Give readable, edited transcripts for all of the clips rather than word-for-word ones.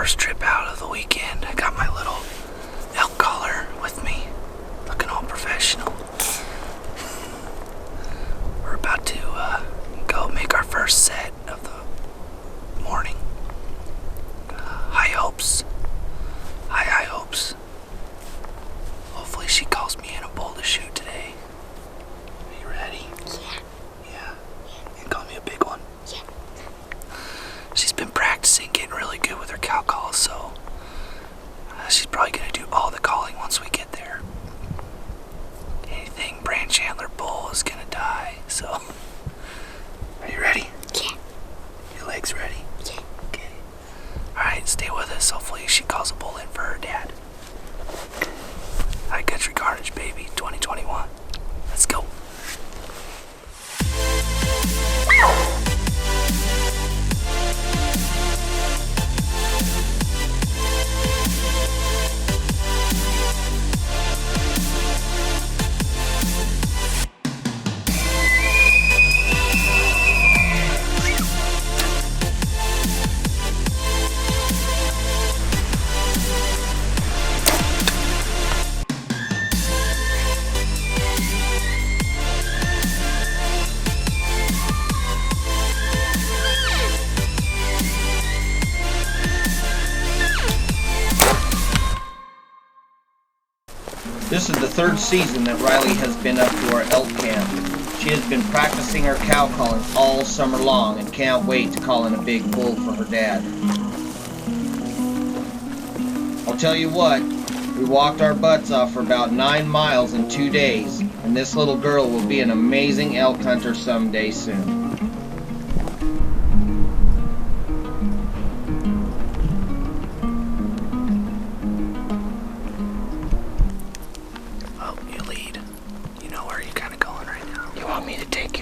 first trip out of the weekend. I got my little elk collar with me, looking all professional. We're about to go make our first set of the morning. High hopes. High hopes. Hopefully she calls me in a bull to shoot today. Are you ready? Yeah. And call me a big one. Yeah. She's been practicing, getting really good with her cow calls, so she's probably gonna do all the calling once we get there. Anything branch antler bull is gonna die, so. Are you ready? Yeah. Your legs ready? Yeah. Okay. Alright, stay with us. Hopefully she calls a bull in for her dad. High country carnage, baby, 2021. Let's go. This is the third season that Riley has been up to our elk camp. She has been practicing her cow calling all summer long and can't wait to call in a big bull for her dad. I'll tell you what, we walked our butts off for about 9 miles in 2 days, and this little girl will be an amazing elk hunter someday soon.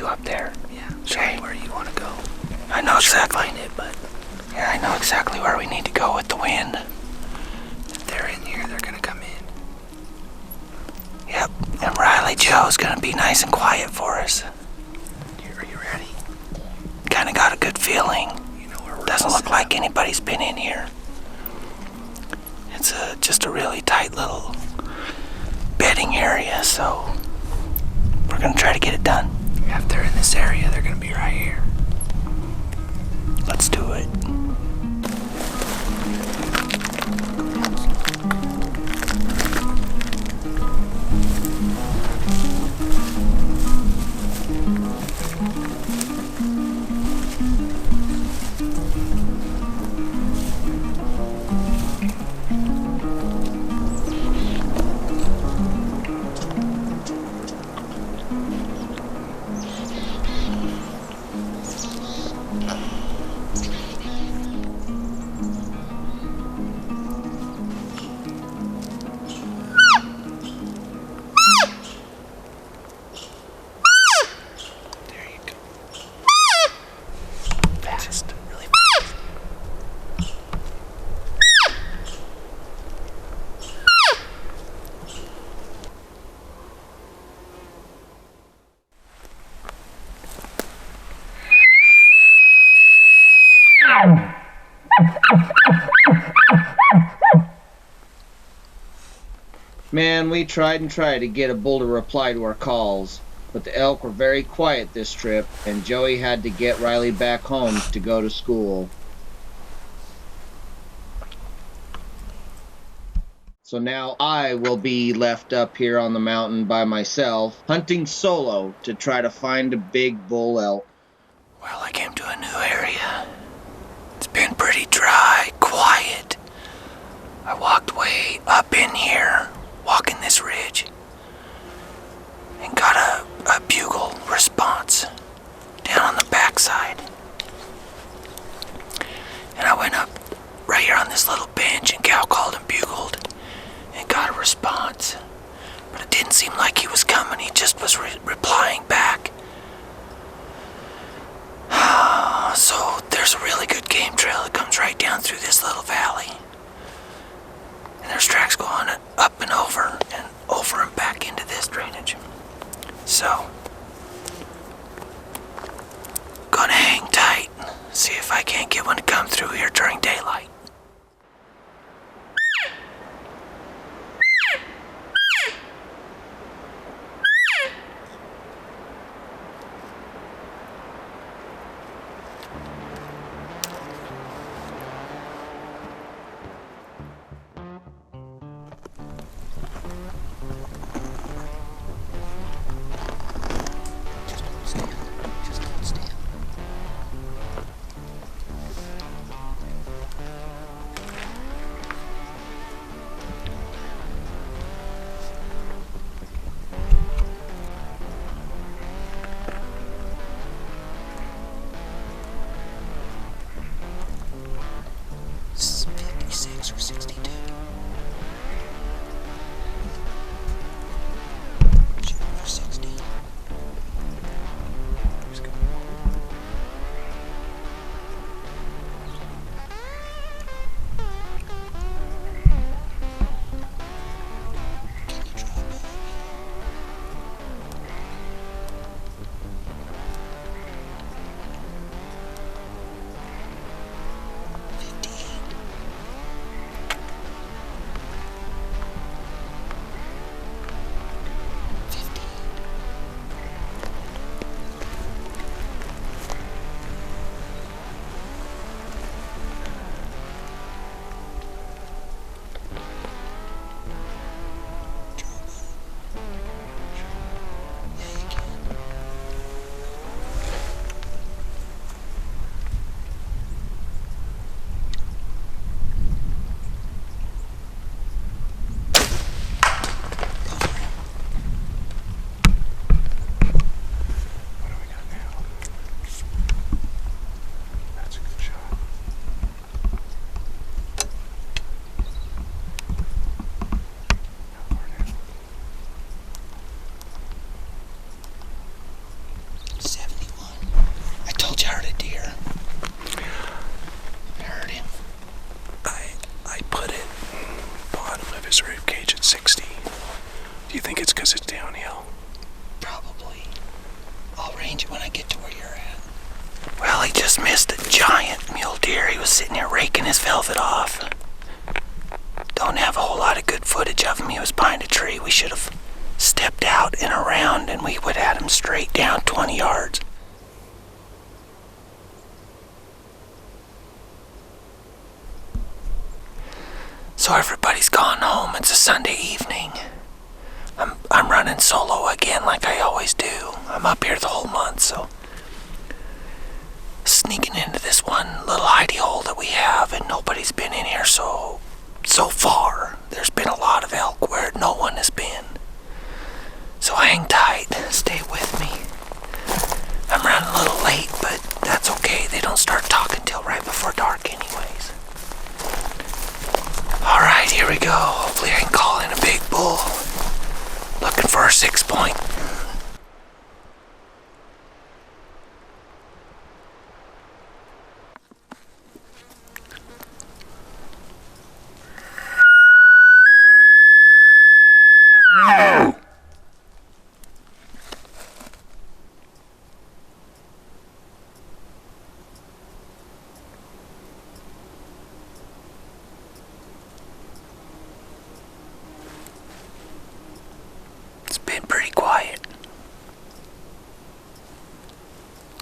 Up there. Yeah. Show me where you want to go. I know exactly. Find it, but yeah, I know exactly where we need to go with the wind. If they're in here, they're gonna come in. Yep. And Riley Joe's gonna be nice and quiet for us. Are you ready? Kinda got a good feeling. You know where we're Doesn't look like anybody's been in here. It's just a really tight little bedding area, so we're gonna try to get it done. If they're in this area, they're gonna be right here. Let's do it. Man, we tried and tried to get a bull to reply to our calls, but the elk were very quiet this trip, and Joey had to get Riley back home to go to school. So now I will be left up here on the mountain by myself, hunting solo to try to find a big bull elk. Well, I came to a new area. It's been pretty dry, quiet. I walked way up in here, walking this ridge, and got a bugle response down on the backside. And I went up right here on this little bench and cow called and bugled and got a response. But it didn't seem like he was coming, he just was replying back. So there's a really good game trail that comes right down through this little valley. And there's tracks going up and over and back into this drainage. So, gonna hang tight, see if I can't get one to come through here during daylight. you think it's because it's downhill? Probably. I'll range it when I get to where you're at. Well, he just missed a giant mule deer. He was sitting here raking his velvet off. Don't have a whole lot of good footage of him. He was behind a tree. We should have stepped out and around, and we would have had him straight down 20 yards. So everybody's gone home. It's a Sunday evening. I'm running solo again like I always do. I'm up here the whole month, so sneaking into this one little hidey hole that we have, and nobody's been in here so far. There's been a lot of elk where no one has been. So hang tight, stay with me. I'm running a little late, but that's okay. They don't start talking till right before dark anyways. Alright, here we go. Hopefully I can call in a big bull. Looking for a 6-point. It's been pretty quiet.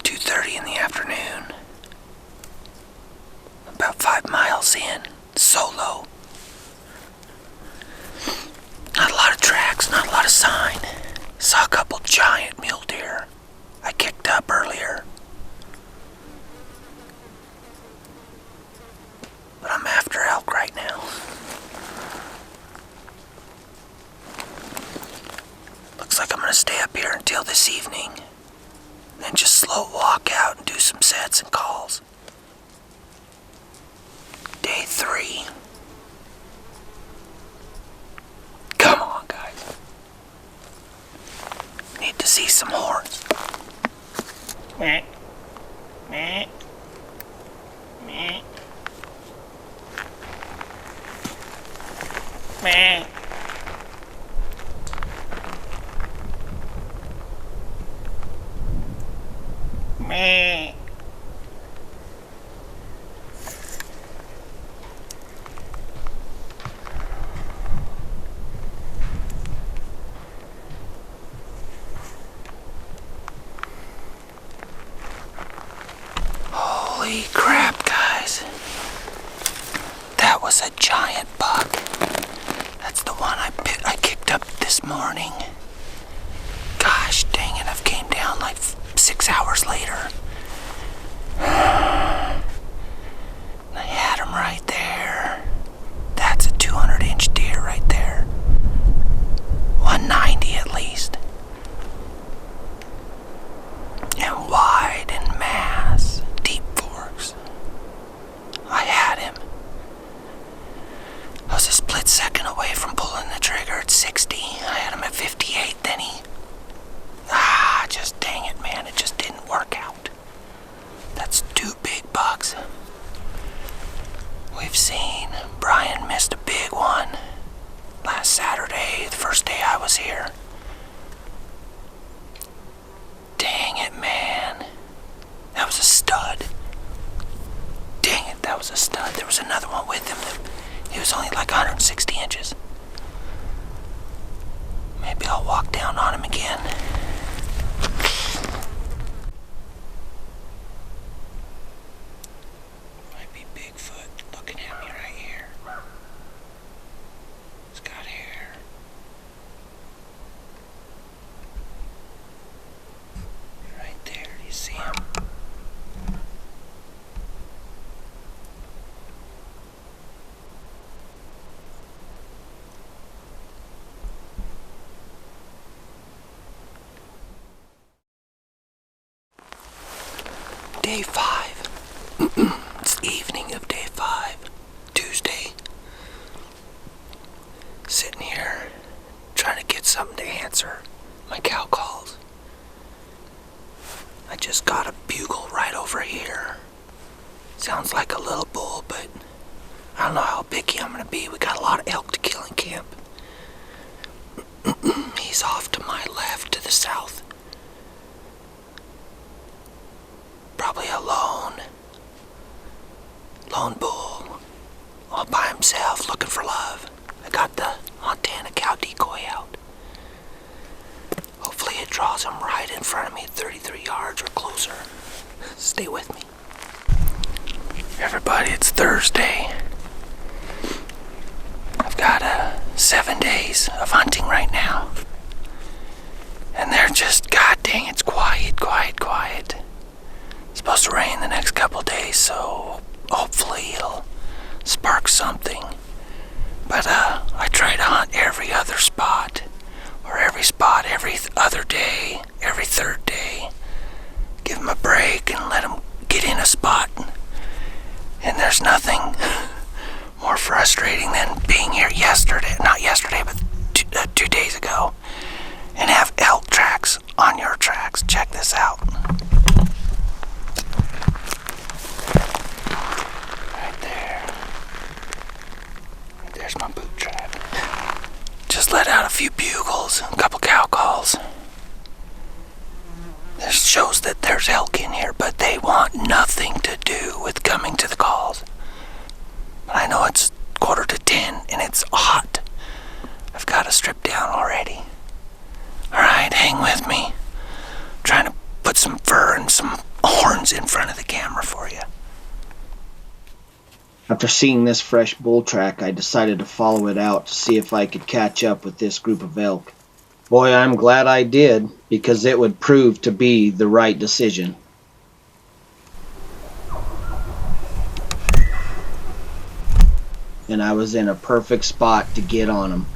2:30 in the afternoon. About 5 miles in, solo. Not a lot of tracks, not a lot of sign. Saw a couple giant mule deer I kicked up earlier. But I'm after elk right now. Looks like I'm gonna stay up here until this evening. Then just slow walk out and do some sets and calls. Day 3. Come on, guys. Need to see some horns. Meh. Meh. Meh. Meh. Meh. Holy crap, guys. That was a giant buck. That's the one I kicked up this morning. Gosh dang it, I've came down like 6 hours later. I had him right there. That's a 200-inch deer right there. 190 at least. And wide and mass. Deep forks. I had him. I was a split second away from pulling the trigger at 60. I had him at 58, then he... just dang it, man. It just didn't work out. That's 2 big bucks. We've seen Brian missed a big one last Saturday, the first day I was here. Dang it, man. That was a stud. Dang it, that was a stud. There was another one with him. He was only like 160 inches. Maybe I'll walk down on him again. Might be Bigfoot looking at me right here. He's got hair. Right there, do you see him? Day 5. It's the evening of day 5. Tuesday. Sitting here, trying to get something to answer my cow calls. I just got a bugle right over here. Sounds like a little bull, but I don't know how picky I'm gonna be. We got a lot of elk to kill in camp. ways off to my left, to the south. Probably a lone bull, all by himself, looking for love. I got the Montana cow decoy out. Hopefully it draws him right in front of me at 33 yards or closer. Stay with me. Everybody, it's Thursday. I've got 7 days of hunting right now. And they're just, god dang, it's quiet. It's supposed to rain the next couple days, so hopefully it'll spark something. But I try to hunt every other spot, or every spot every other day, every third day. Give them a break and let them get in a spot. And there's nothing more frustrating than being here not yesterday, but 2 days ago, and have elk tracks on your tracks. Check this out. Right there. There's my boot track. Just let out a few bugles, a couple cow calls. This shows that there's elk in here, but they want nothing to do with coming to the calls. But I know it's 9:45 and it's hot. I've got to strip down already. Alright, hang with me. I'm trying to put some fur and some horns in front of the camera for you. After seeing this fresh bull track, I decided to follow it out to see if I could catch up with this group of elk. Boy, I'm glad I did, because it would prove to be the right decision. And I was in a perfect spot to get on them.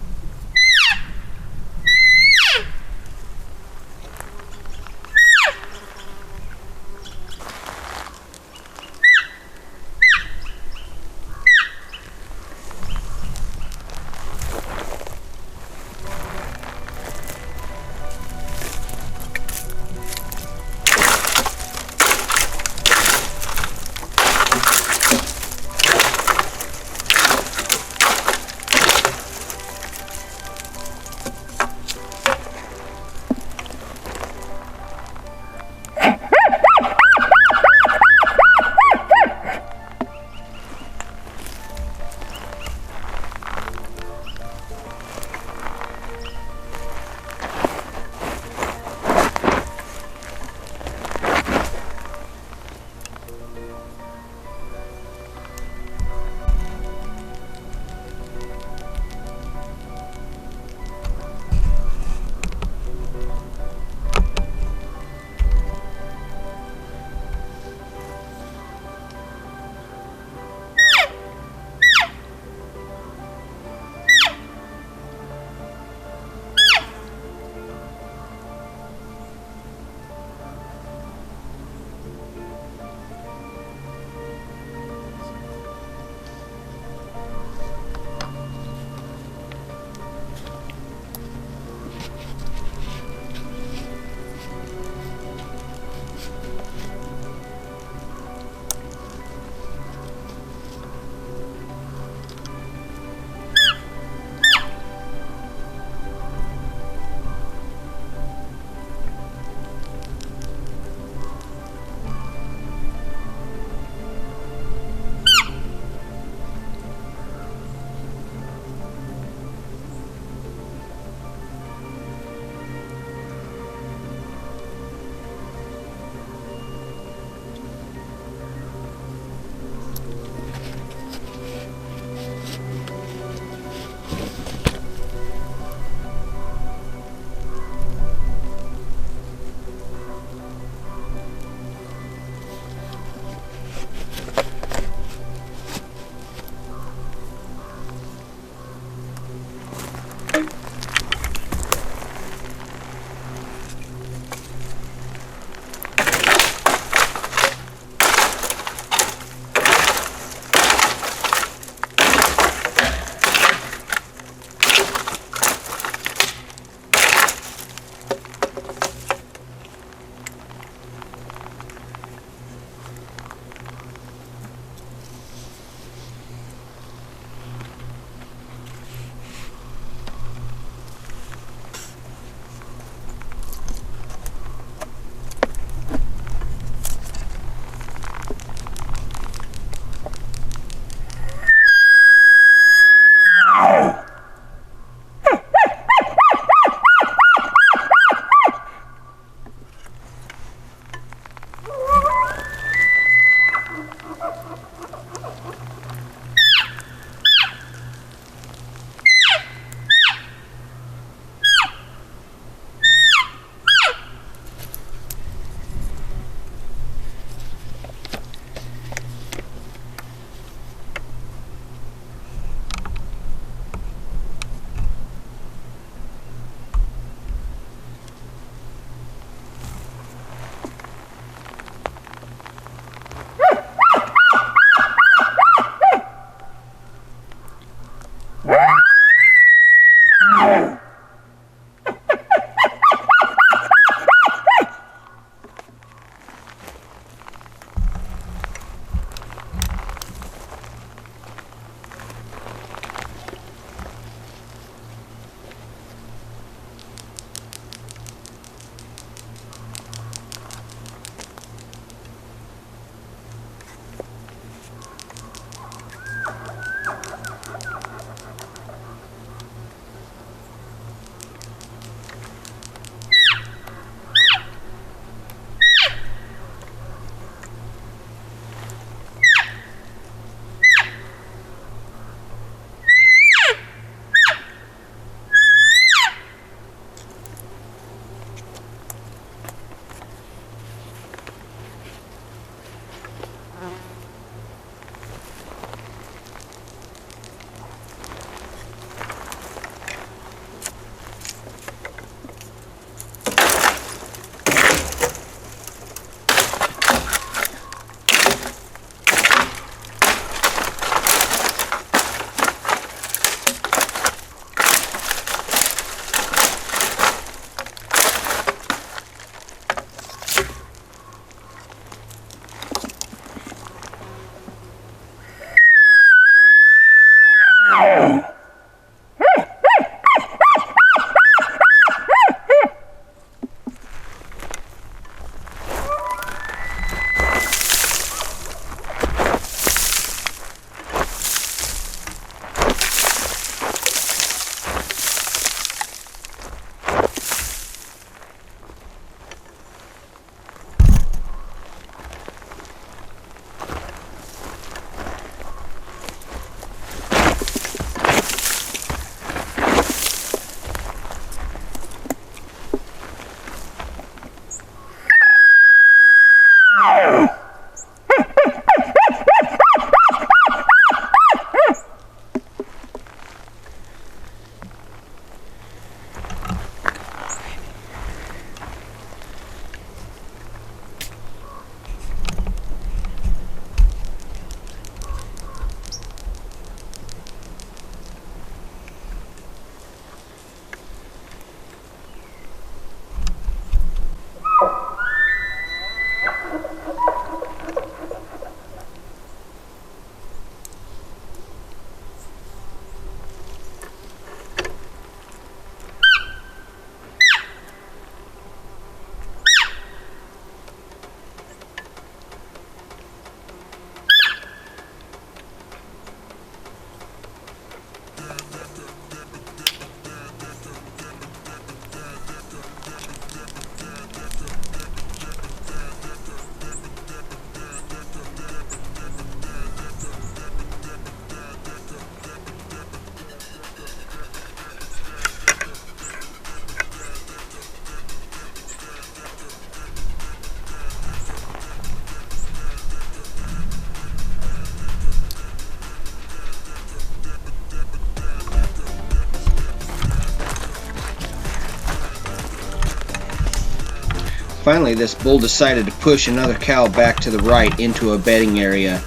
Finally, this bull decided to push another cow back to the right into a bedding area.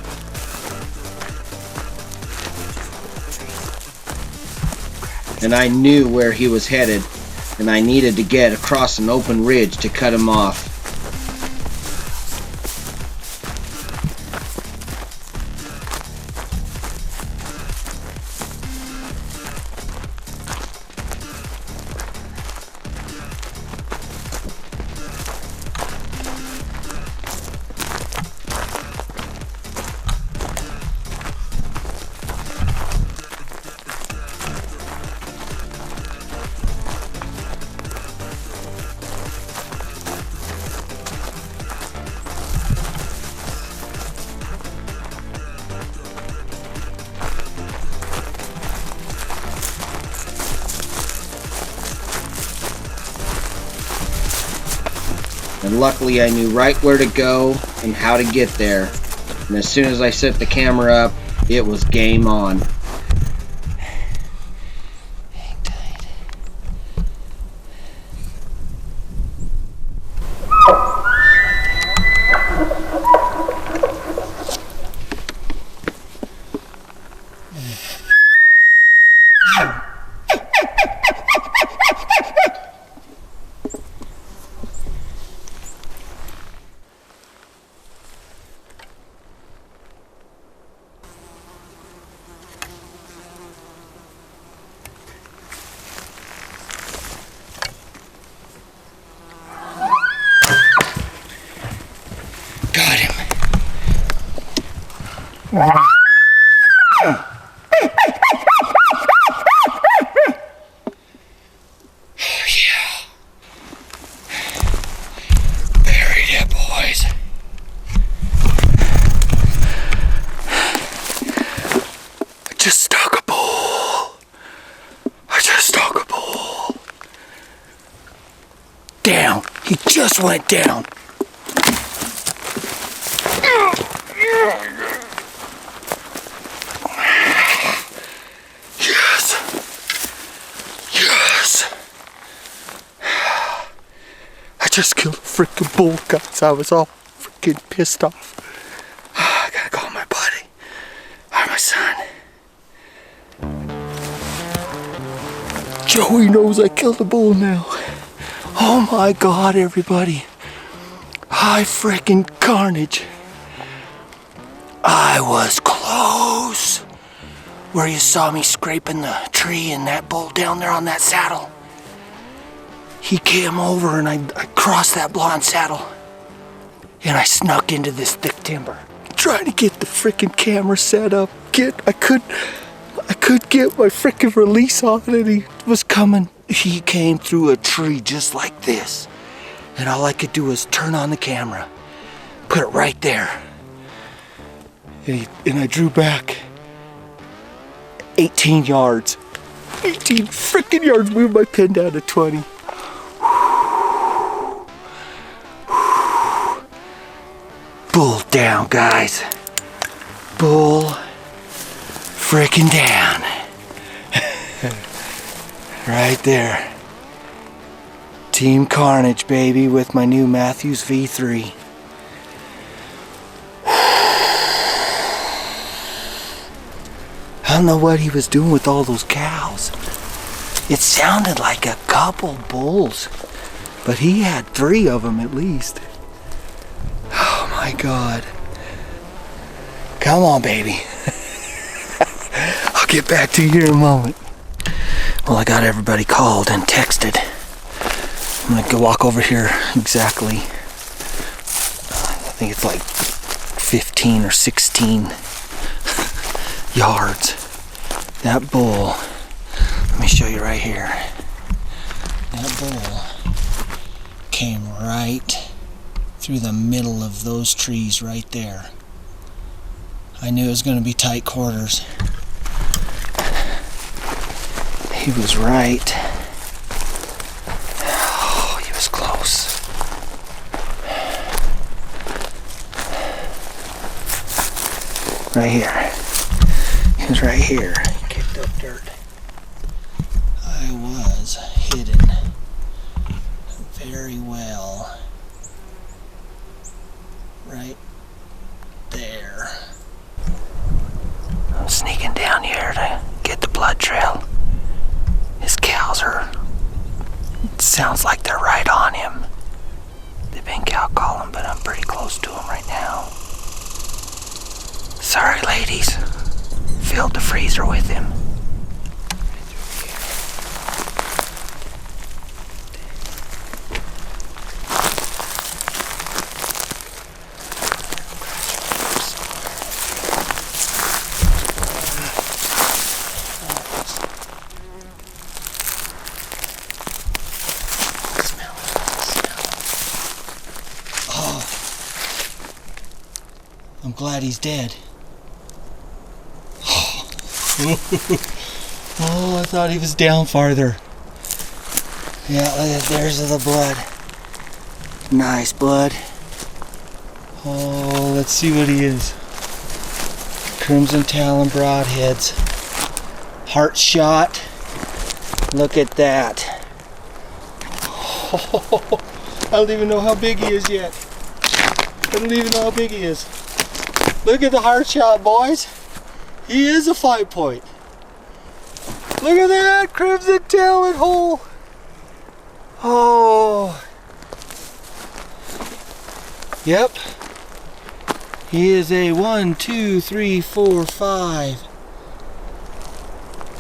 And I knew where he was headed, and I needed to get across an open ridge to cut him off. And luckily I knew right where to go and how to get there. And as soon as I set the camera up, it was game on. Hang tight. Got him. Oh yeah. Buried it, boys. I just stuck a bull. Down. He just went down. Yes. I just killed a freaking bull, guys. I was all freaking pissed off. I gotta call my buddy or my son. Joey knows I killed a bull now. Oh my God, everybody. High freaking carnage. I was close. Where you saw me scraping the tree and that bull down there on that saddle. He came over and I crossed that blonde saddle. And I snuck into this thick timber. Trying to get the freaking camera set up. I could get my freaking release on and he was coming. He came through a tree just like this. And all I could do was turn on the camera. Put it right there. And I drew back 18 yards. 18 freaking yards. Moved my pin down to 20. Bull down, guys. Bull freaking down. Right there. Team Carnage, baby, with my new Matthews V3. I don't know what he was doing with all those cows. It sounded like a couple bulls, but he had 3 of them at least. Oh my God. Come on, baby. I'll get back to you here in a moment. Well, I got everybody called and texted. I'm gonna go walk over here exactly. I think it's like 15 or 16 yards. That bull, let me show you right here. That bull came right through the middle of those trees right there. I knew it was going to be tight quarters. He was right. Oh, he was close. Right here. He was right here. He kicked up dirt. I was hidden very well. right there. I'm sneaking down here to get the blood trail. His cows are, it sounds like they're right on him. They've been cow calling, but I'm pretty close to him right now. Sorry, ladies. Filled the freezer with him. I'm glad he's dead. Oh, I thought he was down farther. Yeah, there's the blood. Nice blood. Oh, let's see what he is. Crimson Talon broadheads. Heart shot. Look at that. Oh, I don't even know how big he is yet. I don't even know how big he is. Look at the heart shot, boys. He is a 5-point. Look at that Crimson Talon hole. Oh. Yep. He is a 1, 2, 3, 4, 5.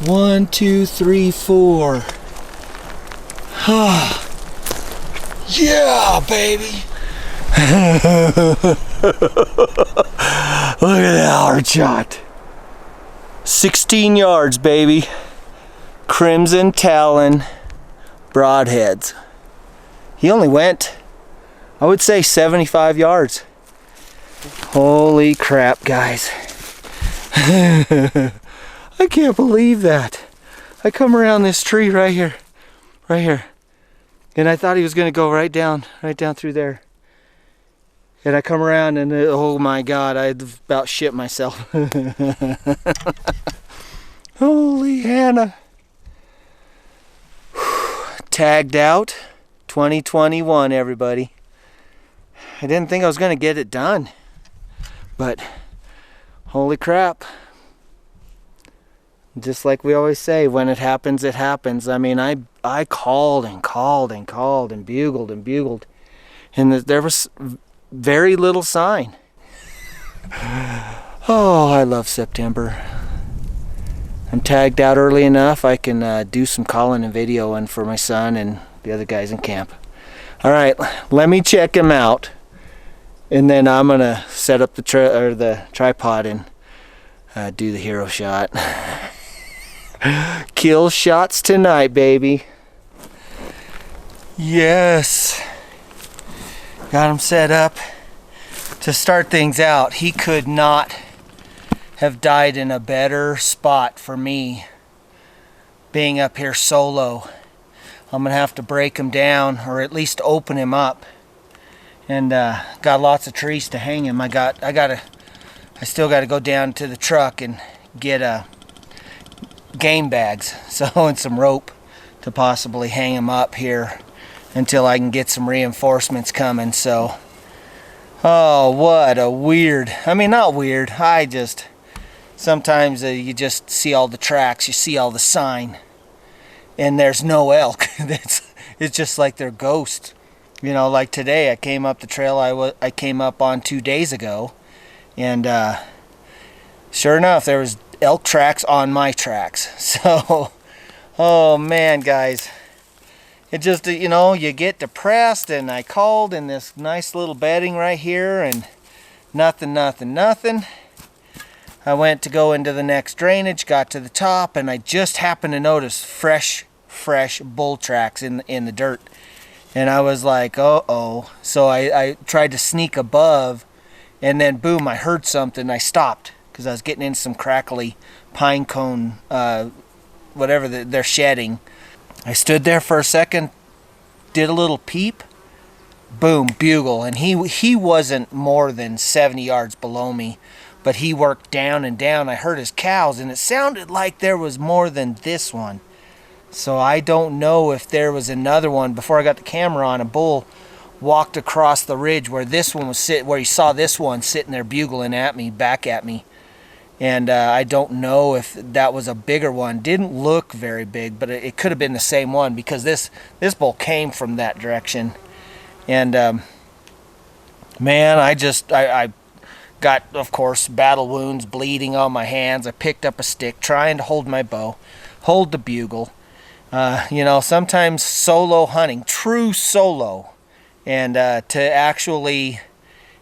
1, 2, 3, 4. Yeah, baby. Look at that hard shot. 16 yards, baby. Crimson Talon broadheads. He only went, I would say, 75 yards. Holy crap, guys. I can't believe that. I come around this tree right here. And I thought he was going to go right down through there. And I come around and oh my God, I about shit myself. Holy Hannah. Tagged out 2021, everybody. I didn't think I was going to get it done. But holy crap. Just like we always say, when it happens, it happens. I mean, I called and bugled and bugled. And there was very little sign. Oh, I love September. I'm tagged out early enough. I can do some calling and videoing for my son and the other guys in camp. All right, let me check him out, and then I'm gonna set up the tripod and do the hero shot. Kill shots tonight, baby. Yes. Got him set up. To start things out, he could not have died in a better spot for me, being up here solo. I'm gonna have to break him down, or at least open him up, and got lots of trees to hang him. I still gotta go down to the truck and get game bags, and some rope to possibly hang him up here until I can get some reinforcements coming. So, oh, what a weird, I mean, not weird, sometimes you just see all the tracks, you see all the sign, and there's no elk. It's just like they're ghosts. You know, like today, I came up the trail I came up on 2 days ago, and sure enough, there was elk tracks on my tracks. So, oh man, guys, it just, you know, you get depressed, and I called in this nice little bedding right here, and nothing. I went to go into the next drainage, got to the top, and I just happened to notice fresh bull tracks in the dirt. And I was like, uh-oh. So I tried to sneak above, and then boom, I heard something. I stopped because I was getting in some crackly pine cone, whatever they're shedding. I stood there for a second, did a little peep, boom, bugle. And he wasn't more than 70 yards below me, but he worked down and down. I heard his cows, and it sounded like there was more than this one. So I don't know if there was another one. Before I got the camera on, a bull walked across the ridge where this one was where you saw this one sitting there bugling at me, back at me. And I don't know if that was a bigger one. Didn't look very big, but it could have been the same one, because this bull came from that direction. And man, I got, of course, battle wounds, bleeding on my hands. I picked up a stick, trying to hold my bow, hold the bugle. You know, sometimes solo hunting, true solo, and to actually,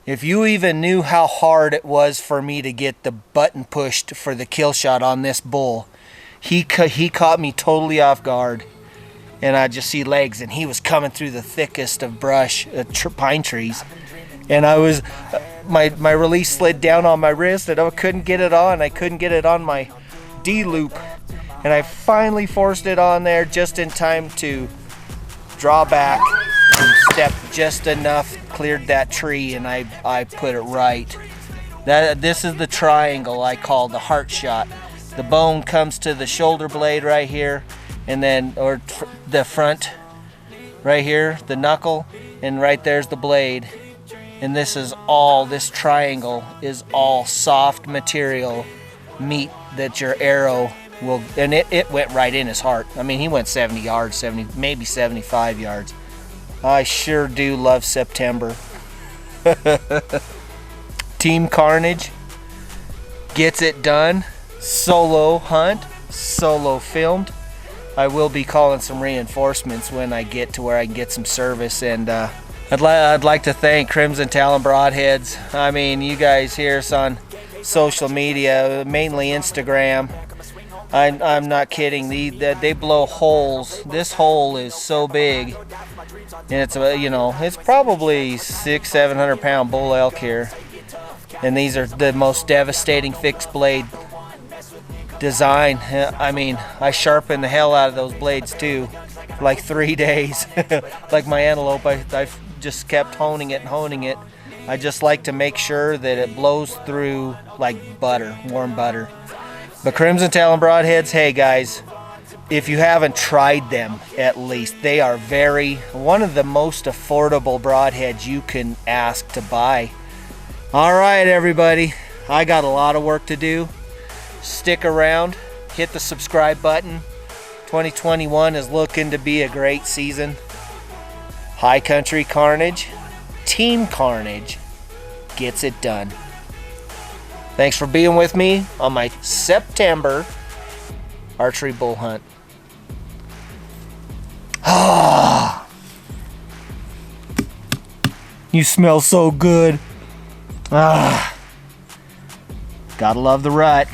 if you even knew how hard it was for me to get the button pushed for the kill shot on this bull, he caught me totally off guard, and I just see legs, and he was coming through the thickest of brush, pine trees, and I was, my release slid down on my wrist, and I couldn't get it on. I couldn't get it on my D loop, and I finally forced it on there just in time to draw back and step just enough, cleared that tree, and I put it right. This is the triangle I call the heart shot. The bone comes to the shoulder blade right here, and then, or the front right here, the knuckle, and right there's the blade. And this triangle is all soft material meat that your arrow will, and it went right in his heart. I mean, he went 70 yards, maybe 75 yards. I sure do love September. Team Carnage gets it done. Solo hunt, solo filmed. I will be calling some reinforcements when I get to where I can get some service, and I'd like to thank Crimson Talon Broadheads. I mean, you guys hear us on social media, mainly Instagram. I'm not kidding. They blow holes. This hole is so big, and it's, you know, it's probably 600-700 pound bull elk here, and these are the most devastating fixed blade design. I mean, I sharpened the hell out of those blades too, for like 3 days. Like my antelope, I just kept honing it and honing it. I just like to make sure that it blows through like butter, warm butter. But Crimson Talon Broadheads, hey guys, if you haven't tried them, at least, they are one of the most affordable broadheads you can ask to buy. All right, everybody, I got a lot of work to do. Stick around, hit the subscribe button. 2021 is looking to be a great season. High Country Carnage, Team Carnage gets it done. Thanks for being with me on my September archery bull hunt. Ah, you smell so good. Ah, gotta love the rut.